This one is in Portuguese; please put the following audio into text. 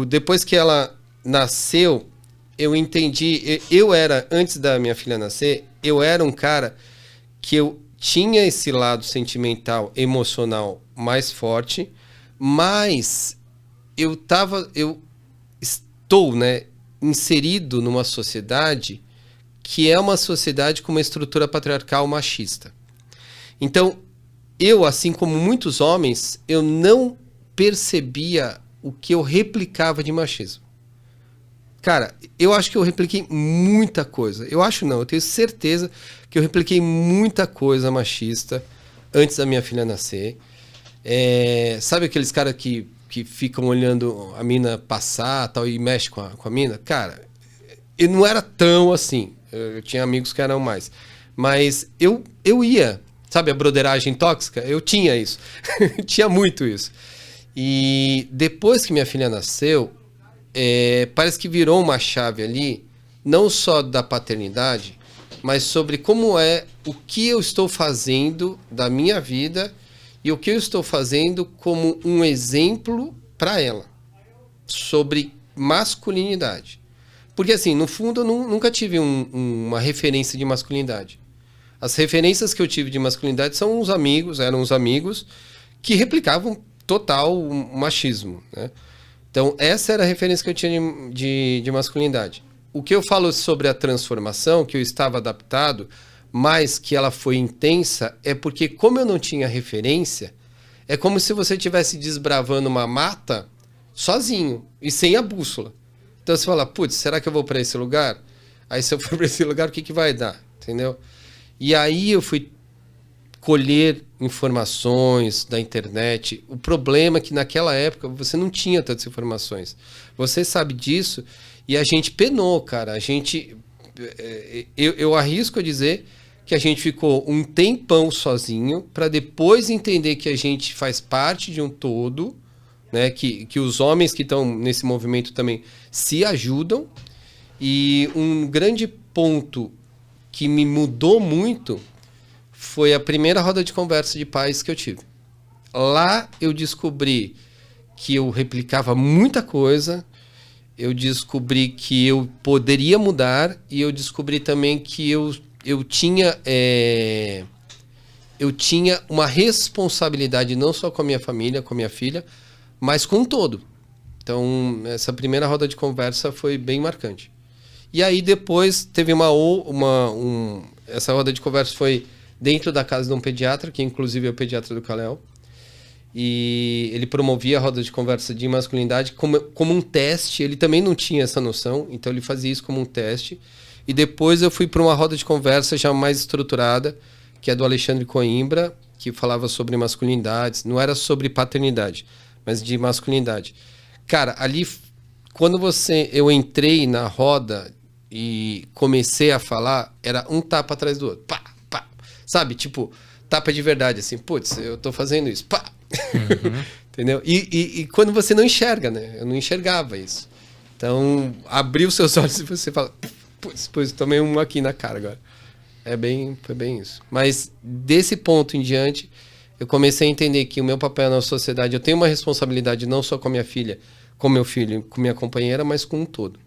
depois que ela nasceu, eu entendi, antes da minha filha nascer, eu era um cara que eu tinha esse lado sentimental, emocional mais forte, mas eu estou, né, inserido numa sociedade que é uma sociedade com uma estrutura patriarcal machista. Então, eu, assim como muitos homens, eu não percebia o que eu replicava de machismo. Cara, eu acho que eu repliquei muita coisa. Eu tenho certeza que eu repliquei muita coisa machista antes da minha filha nascer. Sabe aqueles caras que ficam olhando a mina passar tal, e mexe com a mina? Cara, eu não era tão assim. Eu tinha amigos que eram mais. Mas eu ia, sabe a broderagem tóxica? Eu tinha isso. Tinha muito isso. E depois que minha filha nasceu, parece que virou uma chave ali, não só da paternidade, mas sobre como o que eu estou fazendo da minha vida e o que eu estou fazendo como um exemplo para ela sobre masculinidade. Porque assim, no fundo eu nunca tive uma referência de masculinidade. As referências que eu tive de masculinidade eram uns amigos que replicavam total machismo, né? Então, essa era a referência que eu tinha de masculinidade. O que eu falo sobre a transformação, que eu estava adaptado, mas que ela foi intensa, é porque, como eu não tinha referência, é como se você estivesse desbravando uma mata sozinho e sem a bússola. Então, você fala, putz, será que eu vou para esse lugar? Aí, se eu for para esse lugar, o que vai dar? Entendeu? E aí, eu fui colher informações da internet. O problema é que naquela época você não tinha tantas informações. Você sabe disso e a gente penou, cara. A gente, eu arrisco a dizer que a gente ficou um tempão sozinho para depois entender que a gente faz parte de um todo, né? Que os homens que estão nesse movimento também se ajudam. E um grande ponto que me mudou muito foi a primeira roda de conversa de pais que eu tive. Lá eu descobri que eu replicava muita coisa, eu descobri que eu poderia mudar e eu descobri também que eu tinha uma responsabilidade não só com a minha família, com a minha filha, mas com o todo. Então, essa primeira roda de conversa foi bem marcante. E aí depois teve essa roda de conversa foi dentro da casa de um pediatra, que inclusive é o pediatra do Kalel. E ele promovia a roda de conversa de masculinidade como um teste. Ele também não tinha essa noção, então ele fazia isso como um teste. E depois eu fui para uma roda de conversa já mais estruturada, que é do Alexandre Coimbra, que falava sobre masculinidades. Não era sobre paternidade, mas de masculinidade. Cara, ali, quando eu entrei na roda e comecei a falar, era um tapa atrás do outro. Pá, pá. Sabe? Tipo, tapa de verdade, assim. Putz, eu tô fazendo isso. Pá. Uhum. Entendeu? E quando você não enxerga, né? Eu não enxergava isso. Então, abrir os seus olhos e você fala... Putz, tomei um aqui na cara agora. Foi bem isso. Mas desse ponto em diante, eu comecei a entender que o meu papel na sociedade, eu tenho uma responsabilidade não só com a minha filha, com meu filho, com minha companheira, mas com um todo.